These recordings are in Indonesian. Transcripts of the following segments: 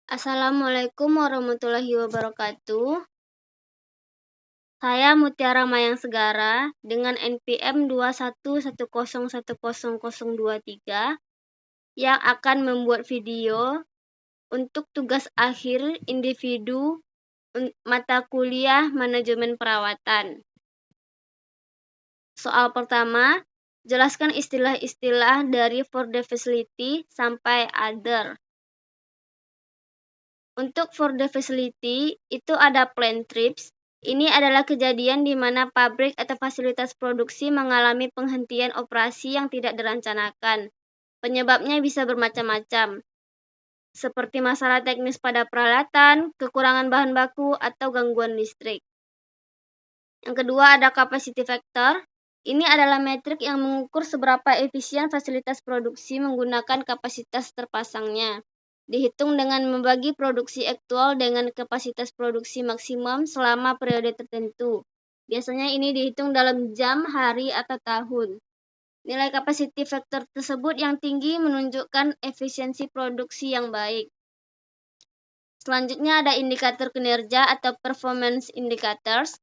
Assalamualaikum warahmatullahi wabarakatuh. Saya Mutiara Mayang Segara dengan NPM 211010023 yang akan membuat video untuk tugas akhir individu mata kuliah manajemen perawatan. Soal pertama, jelaskan istilah-istilah dari for the facility sampai other. Untuk for the facility, itu ada plant trips. Ini adalah kejadian di mana pabrik atau fasilitas produksi mengalami penghentian operasi yang tidak direncanakan. Penyebabnya bisa bermacam-macam, seperti masalah teknis pada peralatan, kekurangan bahan baku, atau gangguan listrik. Yang kedua ada capacity factor. Ini adalah metrik yang mengukur seberapa efisien fasilitas produksi menggunakan kapasitas terpasangnya. Dihitung dengan membagi produksi aktual dengan kapasitas produksi maksimum selama periode tertentu. Biasanya ini dihitung dalam jam, hari, atau tahun. Nilai capacity factor tersebut yang tinggi menunjukkan efisiensi produksi yang baik. Selanjutnya ada indikator kinerja atau performance indicators.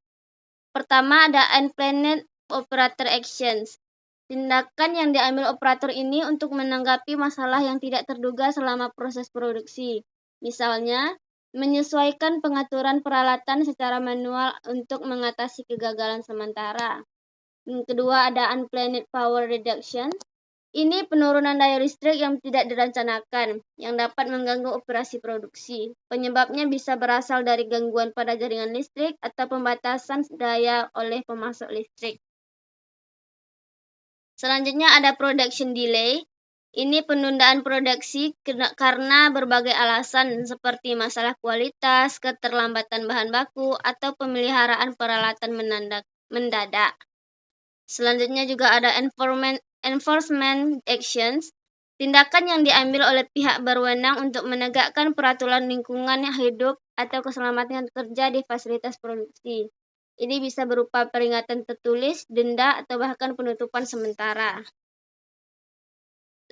Pertama ada unplanned operator actions. Tindakan yang diambil operator ini untuk menanggapi masalah yang tidak terduga selama proses produksi. Misalnya, menyesuaikan pengaturan peralatan secara manual untuk mengatasi kegagalan sementara. Yang kedua ada unplanned power reduction. Ini penurunan daya listrik yang tidak direncanakan, yang dapat mengganggu operasi produksi. Penyebabnya bisa berasal dari gangguan pada jaringan listrik atau pembatasan daya oleh pemasok listrik. Selanjutnya ada production delay. Ini penundaan produksi karena berbagai alasan seperti masalah kualitas, keterlambatan bahan baku, atau pemeliharaan peralatan mendadak. Selanjutnya juga ada enforcement actions. Tindakan yang diambil oleh pihak berwenang untuk menegakkan peraturan lingkungan hidup atau keselamatan kerja di fasilitas produksi. Ini bisa berupa peringatan tertulis, denda, atau bahkan penutupan sementara.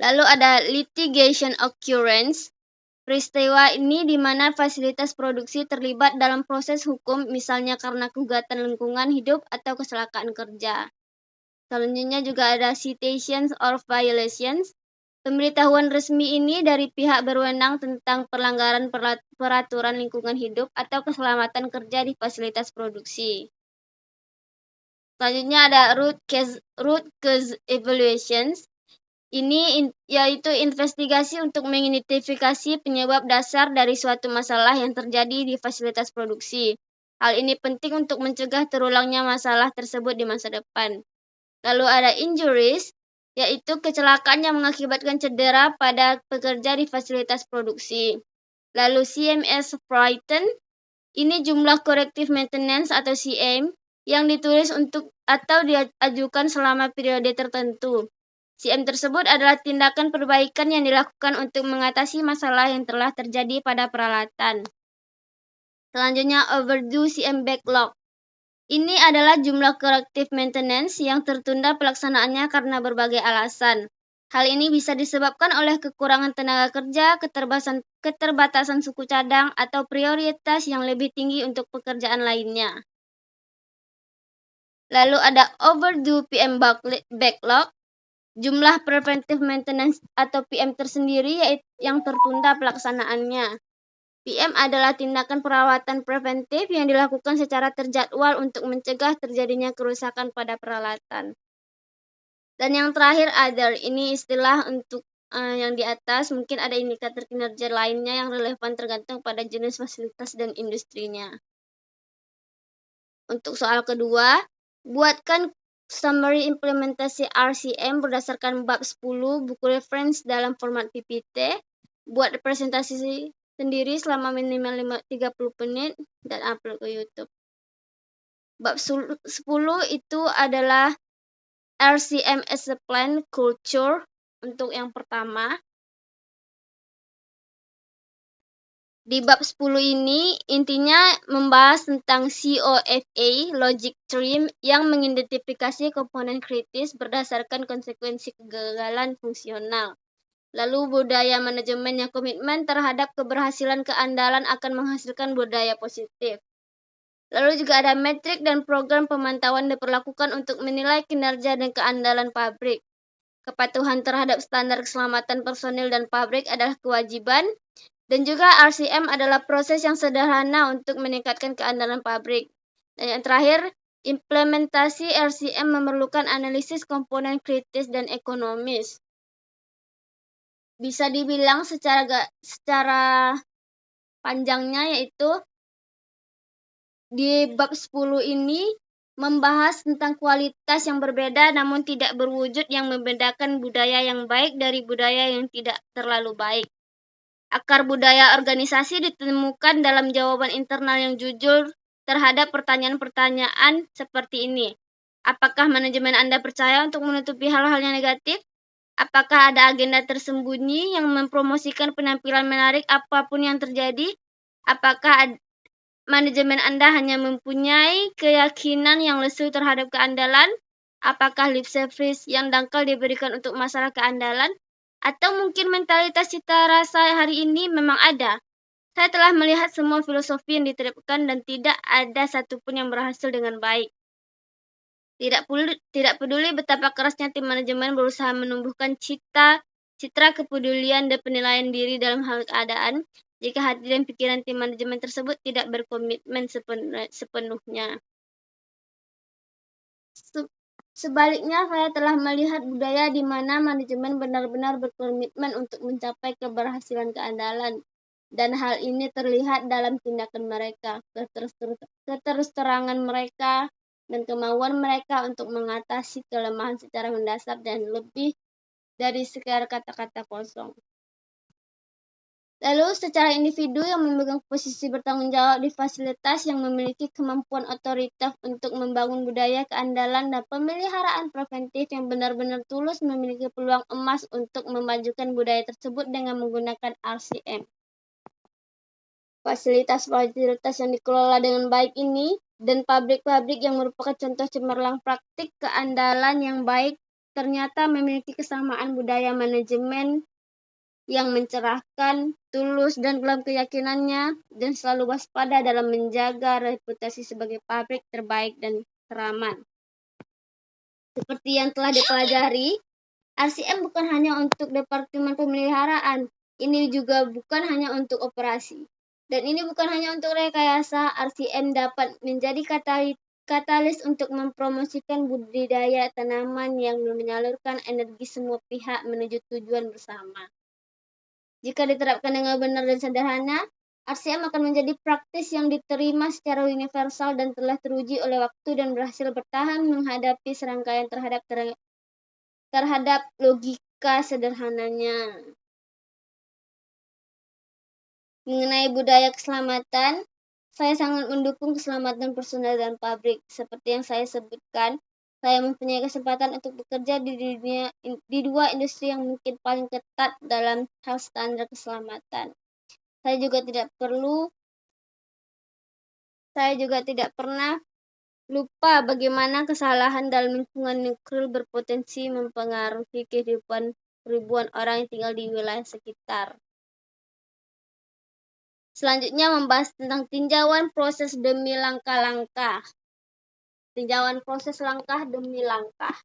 Lalu ada litigation occurrence. Peristiwa ini di mana fasilitas produksi terlibat dalam proses hukum, misalnya karena kegugatan lingkungan hidup atau kecelakaan kerja. Selanjutnya juga ada citations or violations. Pemberitahuan resmi ini dari pihak berwenang tentang pelanggaran peraturan lingkungan hidup atau keselamatan kerja di fasilitas produksi. Selanjutnya ada root cause evaluations. Ini yaitu investigasi untuk mengidentifikasi penyebab dasar dari suatu masalah yang terjadi di fasilitas produksi. Hal ini penting untuk mencegah terulangnya masalah tersebut di masa depan. Lalu ada injuries, yaitu kecelakaan yang mengakibatkan cedera pada pekerja di fasilitas produksi. Lalu CMS frighten, ini jumlah corrective maintenance atau CM yang ditulis untuk atau diajukan selama periode tertentu. CM tersebut adalah tindakan perbaikan yang dilakukan untuk mengatasi masalah yang telah terjadi pada peralatan. Selanjutnya overdue CM backlog. Ini adalah jumlah corrective maintenance yang tertunda pelaksanaannya karena berbagai alasan. Hal ini bisa disebabkan oleh kekurangan tenaga kerja, keterbatasan suku cadang, atau prioritas yang lebih tinggi untuk pekerjaan lainnya. Lalu ada overdue PM backlog. Jumlah preventive maintenance atau PM tersendiri yaitu yang tertunda pelaksanaannya. PM adalah tindakan perawatan preventif yang dilakukan secara terjadwal untuk mencegah terjadinya kerusakan pada peralatan. Dan yang terakhir other, ini istilah untuk yang di atas, mungkin ada indikator kinerja lainnya yang relevan tergantung pada jenis fasilitas dan industrinya. Untuk soal kedua, buatkan summary implementasi RCM berdasarkan bab 10 buku reference dalam format PPT. Buat presentasi sendiri selama minimal 30 menit dan upload ke YouTube. Bab 10 itu adalah RCM as a plan culture untuk yang pertama. Di bab 10 ini intinya membahas tentang COFA, logic tree, yang mengidentifikasi komponen kritis berdasarkan konsekuensi kegagalan fungsional. Lalu budaya manajemen yang komitmen terhadap keberhasilan keandalan akan menghasilkan budaya positif. Lalu juga ada metrik dan program pemantauan diperlakukan untuk menilai kinerja dan keandalan pabrik. Kepatuhan terhadap standar keselamatan personil dan pabrik adalah kewajiban, dan juga RCM adalah proses yang sederhana untuk meningkatkan keandalan pabrik. Dan yang terakhir, implementasi RCM memerlukan analisis komponen kritis dan ekonomis. Bisa dibilang secara panjangnya yaitu di bab 10 ini membahas tentang kualitas yang berbeda namun tidak berwujud yang membedakan budaya yang baik dari budaya yang tidak terlalu baik. Akar budaya organisasi ditemukan dalam jawaban internal yang jujur terhadap pertanyaan-pertanyaan seperti ini. Apakah manajemen Anda percaya untuk menutupi hal-hal yang negatif? Apakah ada agenda tersembunyi yang mempromosikan penampilan menarik apapun yang terjadi? Apakah manajemen Anda hanya mempunyai keyakinan yang lesu terhadap keandalan? Apakah lip service yang dangkal diberikan untuk masalah keandalan? Atau mungkin mentalitas cita rasa hari ini memang ada? Saya telah melihat semua filosofi yang diterapkan dan tidak ada satupun yang berhasil dengan baik. Tidak peduli betapa kerasnya tim manajemen berusaha menumbuhkan citra kepedulian dan penilaian diri dalam hal keadaan, jika hati dan pikiran tim manajemen tersebut tidak berkomitmen sepenuhnya. Sebaliknya, saya telah melihat budaya di mana manajemen benar-benar berkomitmen untuk mencapai keberhasilan keandalan. Dan hal ini terlihat dalam tindakan mereka, keterus-terangan mereka, dan kemauan mereka untuk mengatasi kelemahan secara mendasar dan lebih dari sekedar kata-kata kosong. Lalu secara individu yang memegang posisi bertanggung jawab di fasilitas yang memiliki kemampuan otoritas untuk membangun budaya keandalan dan pemeliharaan preventif yang benar-benar tulus memiliki peluang emas untuk memajukan budaya tersebut dengan menggunakan RCM. Fasilitas-fasilitas yang dikelola dengan baik ini dan pabrik-pabrik yang merupakan contoh cemerlang praktik keandalan yang baik ternyata memiliki kesamaan budaya manajemen yang mencerahkan, tulus dan dalam keyakinannya, dan selalu waspada dalam menjaga reputasi sebagai pabrik terbaik dan teraman. Seperti yang telah dipelajari, RCM bukan hanya untuk Departemen Pemeliharaan, ini juga bukan hanya untuk operasi. Dan ini bukan hanya untuk rekayasa, RCM dapat menjadi katalis untuk mempromosikan budidaya tanaman yang menyalurkan energi semua pihak menuju tujuan bersama. Jika diterapkan dengan benar dan sederhana, RCM akan menjadi praktis yang diterima secara universal dan telah teruji oleh waktu dan berhasil bertahan menghadapi serangkaian terhadap logika sederhananya. Mengenai budaya keselamatan, saya sangat mendukung keselamatan personel dan pabrik. Seperti yang saya sebutkan, saya mempunyai kesempatan untuk bekerja di dua industri yang mungkin paling ketat dalam hal standar keselamatan. Saya juga tidak pernah lupa bagaimana kesalahan dalam lingkungan nuklir berpotensi mempengaruhi kehidupan ribuan orang yang tinggal di wilayah sekitar. Selanjutnya membahas tentang tinjauan proses demi langkah-langkah. Tinjauan proses langkah demi langkah.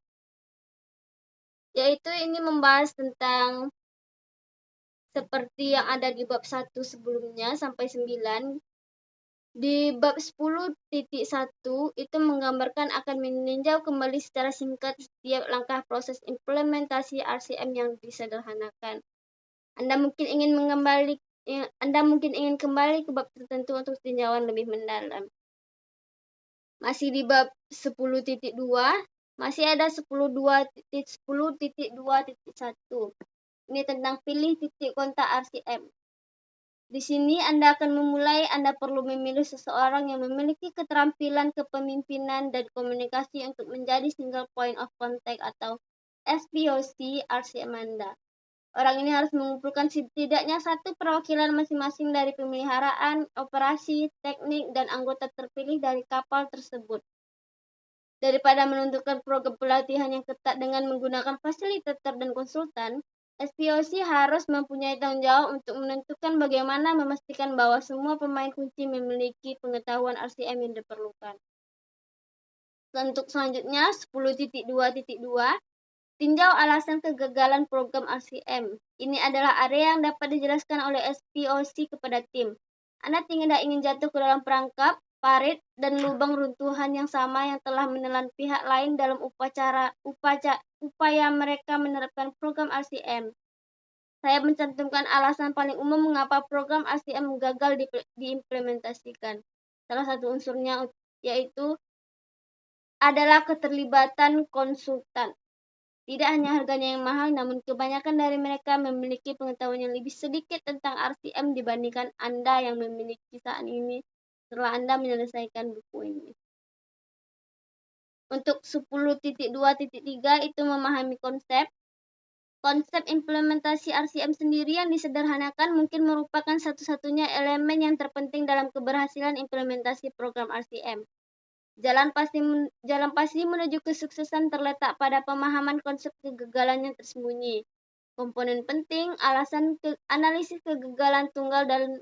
Yaitu ini membahas tentang seperti yang ada di bab 1 sebelumnya sampai 9. Di bab 10.1 itu menggambarkan akan meninjau kembali secara singkat setiap langkah proses implementasi RCM yang disederhanakan. Anda mungkin ingin kembali ke bab tertentu untuk tinjauan lebih mendalam. Masih di bab 10.2, masih ada 10.2.1. Ini tentang pilih titik kontak RCM. Di sini Anda perlu memilih seseorang yang memiliki keterampilan kepemimpinan dan komunikasi untuk menjadi single point of contact atau SPOC RCM Anda. Orang ini harus mengumpulkan setidaknya satu perwakilan masing-masing dari pemeliharaan, operasi, teknik, dan anggota terpilih dari kapal tersebut. Daripada menentukan program pelatihan yang ketat dengan menggunakan fasilitator dan konsultan, SPOC harus mempunyai tanggung jawab untuk menentukan bagaimana memastikan bahwa semua pemain kunci memiliki pengetahuan RCM yang diperlukan. Untuk selanjutnya, 10.2.2, tinjau alasan kegagalan program RCM. Ini adalah area yang dapat dijelaskan oleh SPOC kepada tim. Anda tidak ingin jatuh ke dalam perangkap, parit, dan lubang runtuhan yang sama yang telah menelan pihak lain dalam upaya mereka menerapkan program RCM. Saya mencantumkan alasan paling umum mengapa program RCM gagal diimplementasikan. Salah satu unsurnya yaitu adalah keterlibatan konsultan. Tidak hanya harganya yang mahal, namun kebanyakan dari mereka memiliki pengetahuan yang lebih sedikit tentang RCM dibandingkan Anda yang memiliki saat ini setelah Anda menyelesaikan buku ini. Untuk 10.2.3 itu memahami konsep. Konsep implementasi RCM sendiri yang disederhanakan mungkin merupakan satu-satunya elemen yang terpenting dalam keberhasilan implementasi program RCM. Jalan pasti menuju kesuksesan terletak pada pemahaman konsep kegagalan yang tersembunyi. Komponen penting, analisis kegagalan tunggal dan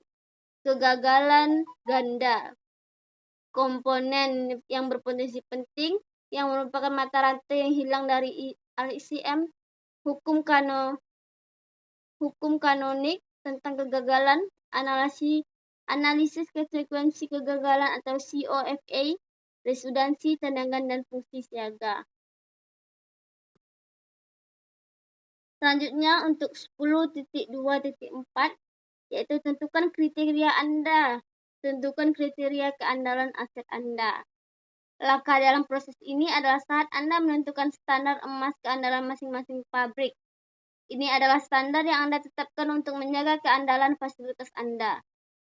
kegagalan ganda. Komponen yang berpotensi penting, yang merupakan mata rantai yang hilang dari RCM, hukum kanonik tentang kegagalan, analisis konsekuensi kegagalan atau COFA, resonansi, tendangan, dan fungsi siaga. Selanjutnya untuk 10.2.4, yaitu tentukan kriteria Anda. Tentukan kriteria keandalan aset Anda. Langkah dalam proses ini adalah saat Anda menentukan standar emas keandalan masing-masing pabrik. Ini adalah standar yang Anda tetapkan untuk menjaga keandalan fasilitas Anda.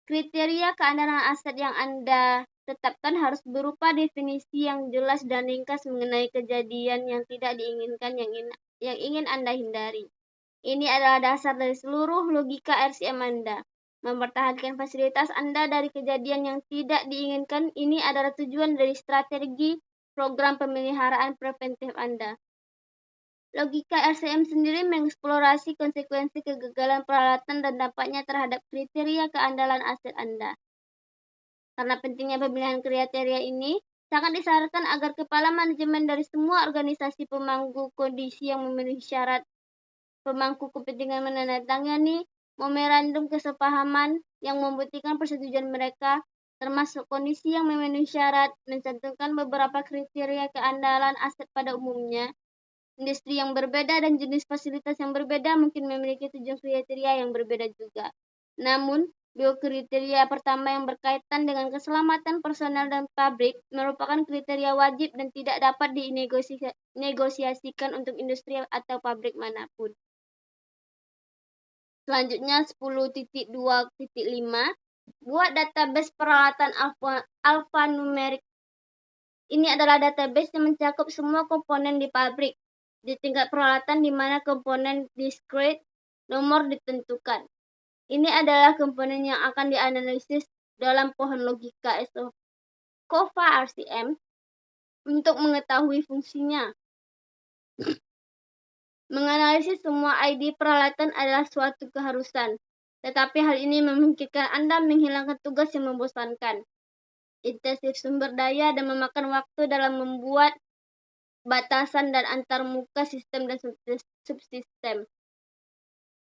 Kriteria keandalan aset yang Anda tetapkan harus berupa definisi yang jelas dan ringkas mengenai kejadian yang tidak diinginkan yang ingin Anda hindari. Ini adalah dasar dari seluruh logika RCM Anda. Mempertahankan fasilitas Anda dari kejadian yang tidak diinginkan ini adalah tujuan dari strategi program pemeliharaan preventif Anda. Logika RCM sendiri mengeksplorasi konsekuensi kegagalan peralatan dan dampaknya terhadap kriteria keandalan aset Anda. Karena pentingnya pemilihan kriteria ini, sangat disarankan agar kepala manajemen dari semua organisasi pemangku kondisi yang memenuhi syarat pemangku kepentingan menandatangani memorandum kesepahaman yang membuktikan persetujuan mereka, termasuk kondisi yang memenuhi syarat, mencantumkan beberapa kriteria keandalan aset pada umumnya. Industri yang berbeda dan jenis fasilitas yang berbeda mungkin memiliki tujuan kriteria yang berbeda juga. Namun, dua kriteria pertama yang berkaitan dengan keselamatan personel dan pabrik merupakan kriteria wajib dan tidak dapat dinegosiasikan untuk industri atau pabrik manapun. Selanjutnya 10.2.5, buat database peralatan alphanumerik. Ini adalah database yang mencakup semua komponen di pabrik. Di tingkat peralatan di mana komponen discrete nomor ditentukan. Ini adalah komponen yang akan dianalisis dalam pohon logika COFA RCM untuk mengetahui fungsinya. Menganalisis semua ID peralatan adalah suatu keharusan, tetapi hal ini memungkinkan Anda menghilangkan tugas yang membosankan, intensif sumber daya, dan memakan waktu dalam membuat batasan dan antarmuka sistem dan subsistem.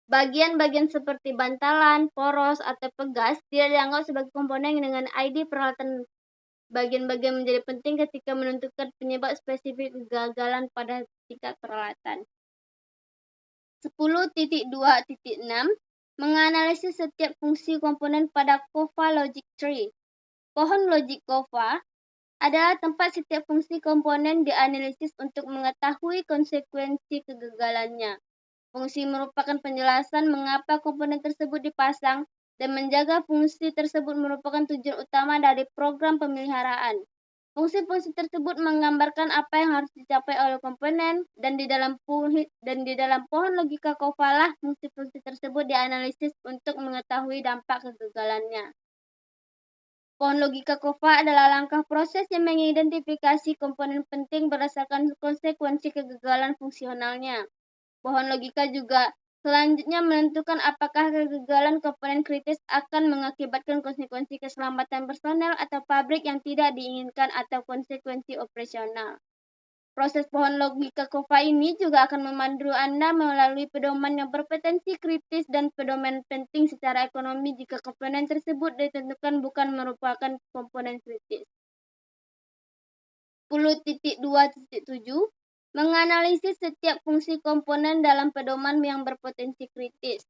Bagian-bagian seperti bantalan, poros, atau pegas tidak dianggap sebagai komponen dengan ID peralatan. Bagian-bagian menjadi penting ketika menentukan penyebab spesifik kegagalan pada tingkat peralatan. 10.2.6 menganalisis setiap fungsi komponen pada COFA Logic Tree. Pohon logik COFA adalah tempat setiap fungsi komponen dianalisis untuk mengetahui konsekuensi kegagalannya. Fungsi merupakan penjelasan mengapa komponen tersebut dipasang dan menjaga fungsi tersebut merupakan tujuan utama dari program pemeliharaan. Fungsi-fungsi tersebut menggambarkan apa yang harus dicapai oleh komponen dan di dalam pohon logika COFA lah fungsi-fungsi tersebut dianalisis untuk mengetahui dampak kegagalannya. Pohon logika COFA adalah langkah proses yang mengidentifikasi komponen penting berdasarkan konsekuensi kegagalan fungsionalnya. Pohon logika juga Selanjutnya, menentukan apakah kegagalan komponen kritis akan mengakibatkan konsekuensi keselamatan personel atau pabrik yang tidak diinginkan atau konsekuensi operasional. Proses pohon logika KOFA ini juga akan memandu Anda melalui pedoman yang berpotensi kritis dan pedoman penting secara ekonomi jika komponen tersebut ditentukan bukan merupakan komponen kritis. 10.2.7 Menganalisis setiap fungsi komponen dalam pedoman yang berpotensi kritis.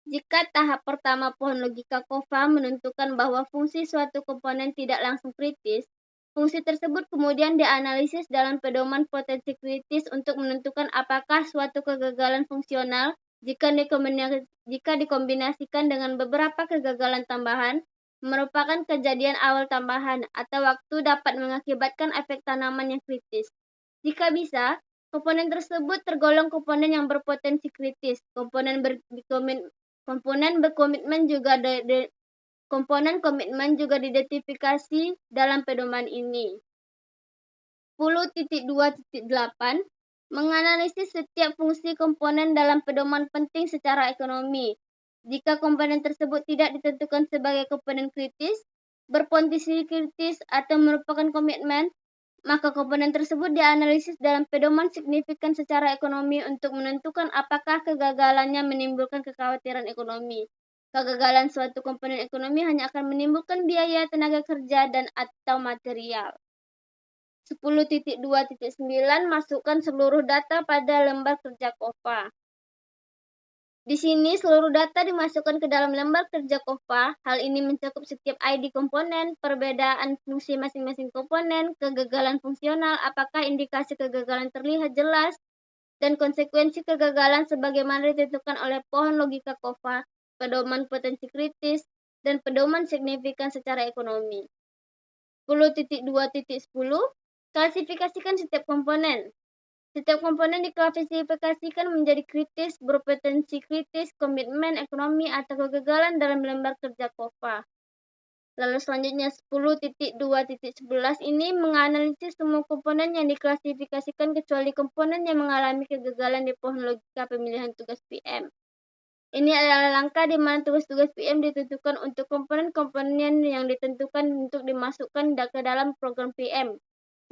Jika tahap pertama pohon logika KOFA menentukan bahwa fungsi suatu komponen tidak langsung kritis, fungsi tersebut kemudian dianalisis dalam pedoman potensi kritis untuk menentukan apakah suatu kegagalan fungsional jika dikombinasikan dengan beberapa kegagalan tambahan merupakan kejadian awal tambahan atau waktu dapat mengakibatkan efek tanaman yang kritis. Jika bisa, komponen tersebut tergolong komponen yang berpotensi kritis. Komponen komitmen juga diidentifikasi dalam pedoman ini. 10.2.8 Menganalisis setiap fungsi komponen dalam pedoman penting secara ekonomi. Jika komponen tersebut tidak ditentukan sebagai komponen kritis, berpotensi kritis atau merupakan komitmen, maka komponen tersebut dianalisis dalam pedoman signifikan secara ekonomi untuk menentukan apakah kegagalannya menimbulkan kekhawatiran ekonomi. Kegagalan suatu komponen ekonomi hanya akan menimbulkan biaya tenaga kerja dan atau material. 10.2.9 Masukkan seluruh data pada lembar kerja KOFA. Di sini seluruh data dimasukkan ke dalam lembar kerja KOFA. Hal ini mencakup setiap ID komponen, perbedaan fungsi masing-masing komponen, kegagalan fungsional, apakah indikasi kegagalan terlihat jelas, dan konsekuensi kegagalan sebagaimana ditentukan oleh pohon logika KOFA, pedoman potensi kritis, dan pedoman signifikan secara ekonomi. 10.2.10 Klasifikasikan setiap komponen. Setiap komponen diklasifikasikan menjadi kritis, berpotensi kritis, komitmen, ekonomi, atau kegagalan dalam lembar kerja KOFA. Lalu selanjutnya 10.2.11 ini menganalisis semua komponen yang diklasifikasikan kecuali komponen yang mengalami kegagalan di pohon logika pemilihan tugas PM. Ini adalah langkah di mana tugas-tugas PM ditentukan untuk komponen-komponen yang ditentukan untuk dimasukkan ke dalam program PM,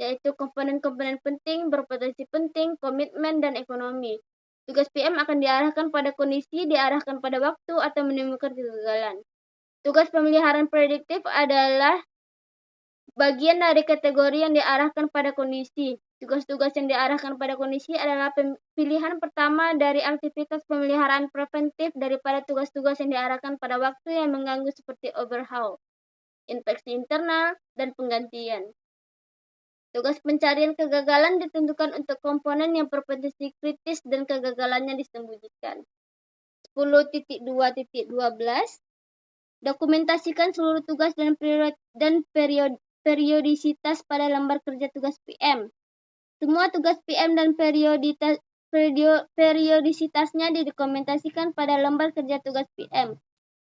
yaitu komponen-komponen penting, berpotensi penting, komitmen, dan ekonomi. Tugas PM akan diarahkan pada kondisi, diarahkan pada waktu, atau menimbulkan kegagalan. Tugas pemeliharaan prediktif adalah bagian dari kategori yang diarahkan pada kondisi. Tugas-tugas yang diarahkan pada kondisi adalah pilihan pertama dari aktivitas pemeliharaan preventif daripada tugas-tugas yang diarahkan pada waktu yang mengganggu seperti overhaul, inspeksi internal, dan penggantian. Tugas pencarian kegagalan ditentukan untuk komponen yang berpotensi kritis dan kegagalannya disembunyikan. 10.2.12 Dokumentasikan seluruh tugas dan periodisitas pada lembar kerja tugas PM. Semua tugas PM dan periodisitasnya didokumentasikan pada lembar kerja tugas PM.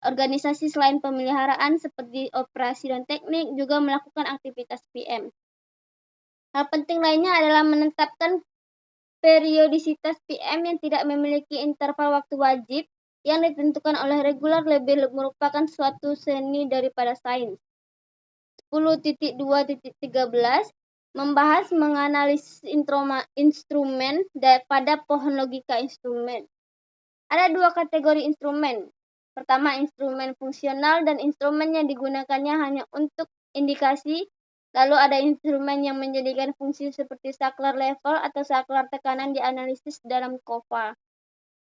Organisasi selain pemeliharaan seperti operasi dan teknik juga melakukan aktivitas PM. Hal penting lainnya adalah menetapkan periodisitas PM yang tidak memiliki interval waktu wajib yang ditentukan oleh regular lebih merupakan suatu seni daripada sains. 10.2.13 Membahas menganalisis instrumen pada pohon logika instrumen. Ada dua kategori instrumen. Pertama, instrumen fungsional dan instrumen yang digunakannya hanya untuk indikasi. Lalu ada instrumen yang menjadikan fungsi seperti saklar level atau saklar tekanan dianalisis dalam KOFA.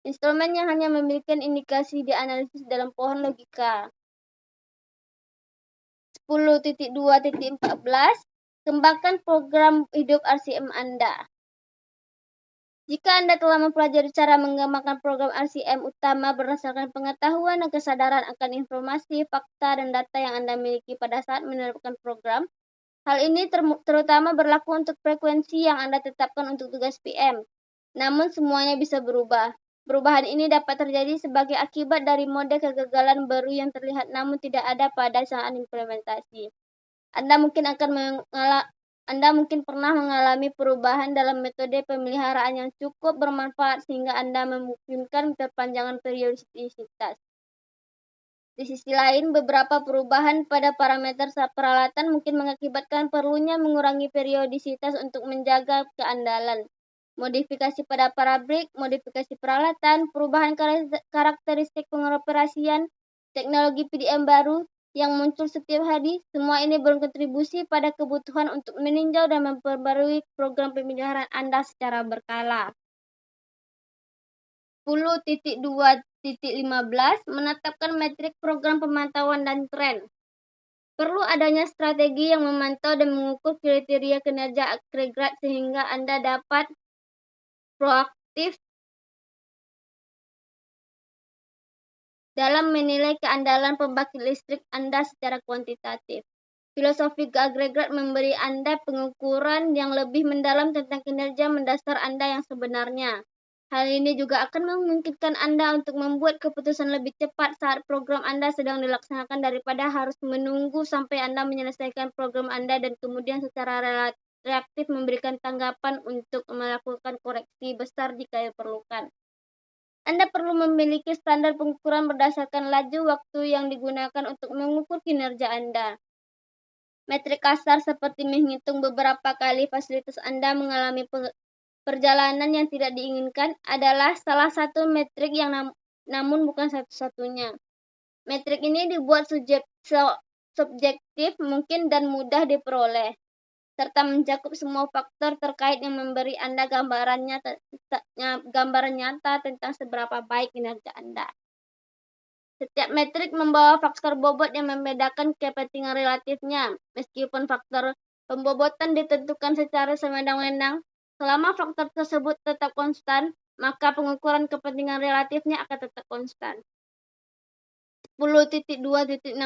Instrumen yang hanya memiliki indikasi dianalisis dalam pohon logika. 10.2.14 Kembangkan program hidup RCM Anda. Jika Anda telah mempelajari cara mengembangkan program RCM utama berdasarkan pengetahuan dan kesadaran akan informasi, fakta, dan data yang Anda miliki pada saat menerapkan program, hal ini terutama berlaku untuk frekuensi yang Anda tetapkan untuk tugas PM. Namun semuanya bisa berubah. Perubahan ini dapat terjadi sebagai akibat dari mode kegagalan baru yang terlihat namun tidak ada pada saat implementasi. Anda mungkin akan Anda mungkin pernah mengalami perubahan dalam metode pemeliharaan yang cukup bermanfaat sehingga Anda memungkinkan perpanjangan periodisitas. Di sisi lain, beberapa perubahan pada parameter peralatan mungkin mengakibatkan perlunya mengurangi periodisitas untuk menjaga keandalan. Modifikasi pada pabrik, modifikasi peralatan, perubahan karakteristik pengoperasian, teknologi PDM baru yang muncul setiap hari, semua ini berkontribusi pada kebutuhan untuk meninjau dan memperbarui program pemeliharaan Anda secara berkala. 10.2.15 menetapkan metrik program pemantauan dan tren. Perlu adanya strategi yang memantau dan mengukur kriteria kinerja agregat sehingga Anda dapat proaktif dalam menilai keandalan pembangkit listrik Anda secara kuantitatif. Filosofi agregat memberi Anda pengukuran yang lebih mendalam tentang kinerja mendasar Anda yang sebenarnya. Hal ini juga akan memungkinkan Anda untuk membuat keputusan lebih cepat saat program Anda sedang dilaksanakan daripada harus menunggu sampai Anda menyelesaikan program Anda dan kemudian secara reaktif memberikan tanggapan untuk melakukan koreksi besar jika diperlukan. Anda perlu memiliki standar pengukuran berdasarkan laju waktu yang digunakan untuk mengukur kinerja Anda. Metrik kasar seperti menghitung beberapa kali fasilitas Anda mengalami perjalanan yang tidak diinginkan adalah salah satu metrik yang namun bukan satu-satunya. Metrik ini dibuat subjektif mungkin dan mudah diperoleh, serta mencakup semua faktor terkait yang memberi Anda gambaran nyata tentang seberapa baik kinerja Anda. Setiap metrik membawa faktor bobot yang membedakan kepentingan relatifnya. Meskipun faktor pembobotan ditentukan secara semena-mena, selama faktor tersebut tetap konstan, maka pengukuran kepentingan relatifnya akan tetap konstan. 10.2.16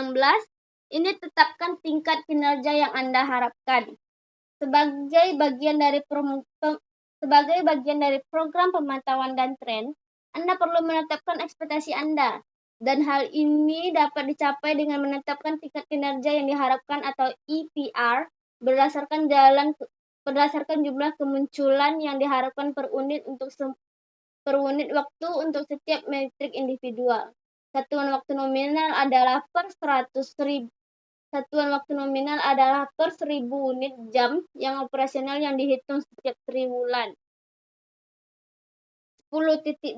ini tetapkan tingkat kinerja yang Anda harapkan. Sebagai bagian dari program pemantauan dan tren, Anda perlu menetapkan ekspektasi Anda. Dan hal ini dapat dicapai dengan menetapkan tingkat kinerja yang diharapkan atau EPR berdasarkan jumlah kemunculan yang diharapkan per unit waktu untuk setiap metrik individual. Satuan waktu nominal adalah per 100.000. Satuan waktu nominal adalah per 1.000 unit jam yang operasional yang dihitung setiap triwulan. 10.2.17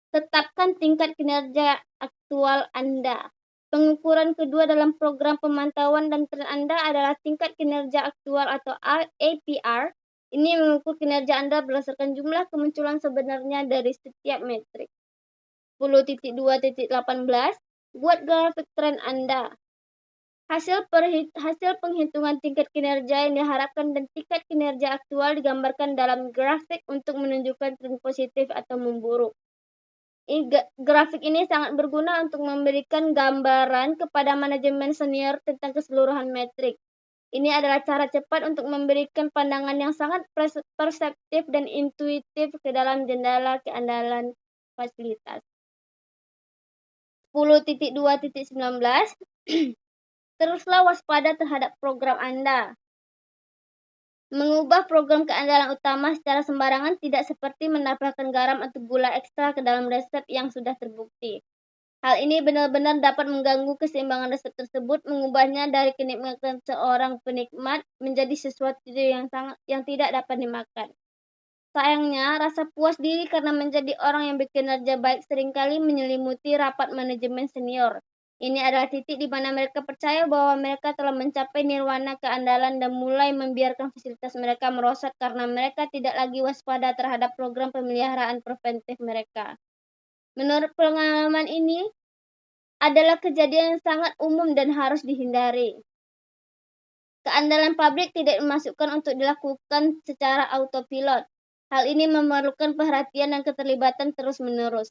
Tetapkan tingkat kinerja aktual Anda. Pengukuran kedua dalam program pemantauan dan tren Anda adalah tingkat kinerja aktual atau APR. Ini mengukur kinerja Anda berdasarkan jumlah kemunculan sebenarnya dari setiap metrik. 10.2.18 Buat grafik tren Anda. Hasil penghitungan tingkat kinerja yang diharapkan dan tingkat kinerja aktual digambarkan dalam grafik untuk menunjukkan tren positif atau memburuk. Grafik ini sangat berguna untuk memberikan gambaran kepada manajemen senior tentang keseluruhan metrik. Ini adalah cara cepat untuk memberikan pandangan yang sangat perseptif dan intuitif ke dalam jendela keandalan fasilitas. 10.2.19 Teruslah waspada terhadap program Anda. Mengubah program keandalan utama secara sembarangan tidak seperti menambahkan garam atau gula ekstra ke dalam resep yang sudah terbukti. Hal ini benar-benar dapat mengganggu keseimbangan resep tersebut, mengubahnya dari kenikmatan seorang penikmat menjadi sesuatu yang tidak dapat dimakan. Sayangnya, rasa puas diri karena menjadi orang yang berkinerja baik seringkali menyelimuti rapat manajemen senior. Ini adalah titik di mana mereka percaya bahwa mereka telah mencapai nirwana keandalan dan mulai membiarkan fasilitas mereka merosot karena mereka tidak lagi waspada terhadap program pemeliharaan preventif mereka. Menurut pengalaman ini, adalah kejadian yang sangat umum dan harus dihindari. Keandalan pabrik tidak dimasukkan untuk dilakukan secara autopilot. Hal ini memerlukan perhatian dan keterlibatan terus-menerus.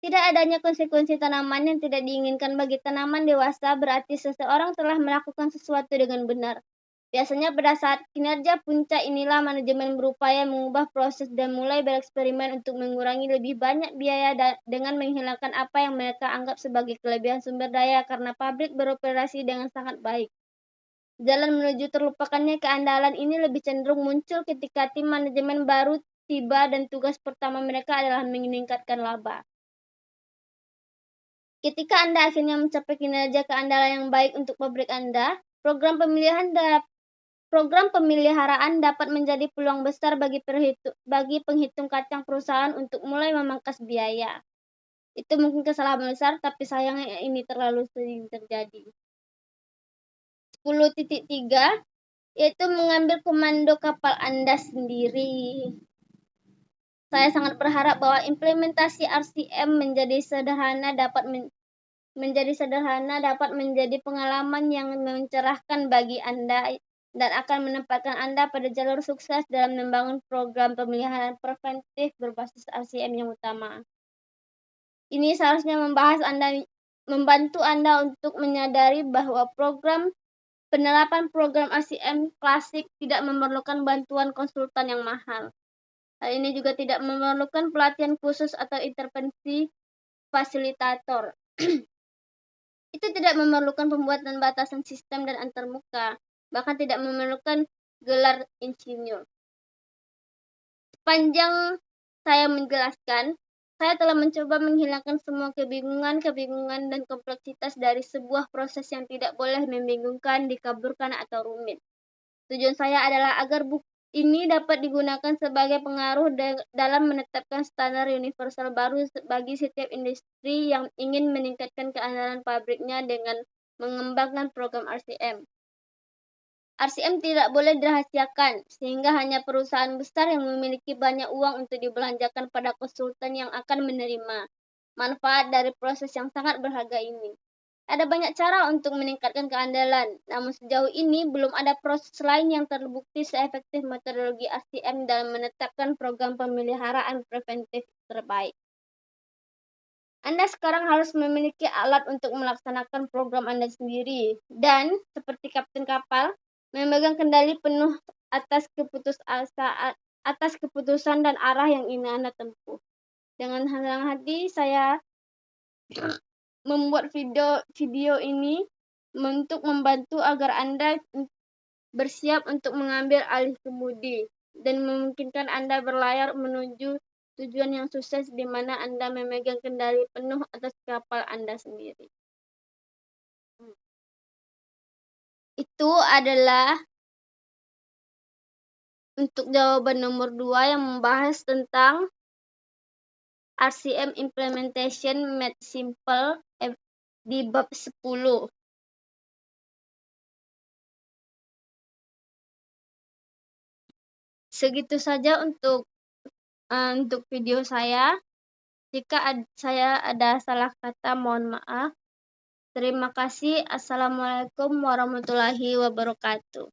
Tidak adanya konsekuensi tanaman yang tidak diinginkan bagi tanaman dewasa berarti seseorang telah melakukan sesuatu dengan benar. Biasanya pada saat kinerja puncak inilah manajemen berupaya mengubah proses dan mulai bereksperimen untuk mengurangi lebih banyak biaya dengan menghilangkan apa yang mereka anggap sebagai kelebihan sumber daya karena pabrik beroperasi dengan sangat baik. Jalan menuju terlupakannya keandalan ini lebih cenderung muncul ketika tim manajemen baru tiba dan tugas pertama mereka adalah meningkatkan laba. Ketika Anda akhirnya mencapai kinerja keandalan yang baik untuk pabrik Anda, program pemeliharaan dapat menjadi peluang besar bagi penghitung kacang perusahaan untuk mulai memangkas biaya. Itu mungkin kesalahan besar, tapi sayangnya ini terlalu sering terjadi. 10.3 yaitu mengambil komando kapal Anda sendiri. Saya sangat berharap bahwa implementasi RCM menjadi sederhana dapat menjadi pengalaman yang mencerahkan bagi Anda dan akan menempatkan Anda pada jalur sukses dalam membangun program pemeliharaan preventif berbasis RCM yang utama. Ini seharusnya membantu Anda untuk menyadari bahwa penerapan program RCM klasik tidak memerlukan bantuan konsultan yang mahal. Hal ini juga tidak memerlukan pelatihan khusus atau intervensi fasilitator. Itu tidak memerlukan pembuatan batasan sistem dan antarmuka, bahkan tidak memerlukan gelar insinyur. Sepanjang saya menjelaskan, saya telah mencoba menghilangkan semua kebingungan dan kompleksitas dari sebuah proses yang tidak boleh membingungkan, dikaburkan, atau rumit. Tujuan saya adalah agar buku ini dapat digunakan sebagai pengaruh dalam menetapkan standar universal baru bagi setiap industri yang ingin meningkatkan keandalan pabriknya dengan mengembangkan program RCM. RCM tidak boleh dirahasiakan, sehingga hanya perusahaan besar yang memiliki banyak uang untuk dibelanjakan pada konsultan yang akan menerima manfaat dari proses yang sangat berharga ini. Ada banyak cara untuk meningkatkan keandalan, namun sejauh ini belum ada proses lain yang terbukti seefektif metodologi RCM dalam menetapkan program pemeliharaan preventif terbaik. Anda sekarang harus memiliki alat untuk melaksanakan program Anda sendiri, dan seperti kapten kapal, memegang kendali penuh atas keputusan dan arah yang ingin Anda tempuh. Dengan senang hati saya membuat video ini untuk membantu agar Anda bersiap untuk mengambil alih kemudi dan memungkinkan Anda berlayar menuju tujuan yang sukses di mana Anda memegang kendali penuh atas kapal Anda sendiri. Itu adalah untuk jawaban nomor 2 yang membahas tentang RCM Implementation Made Simple di bab 10. Segitu saja untuk video saya. Jika saya ada salah kata, mohon maaf. Terima kasih. Assalamualaikum warahmatullahi wabarakatuh.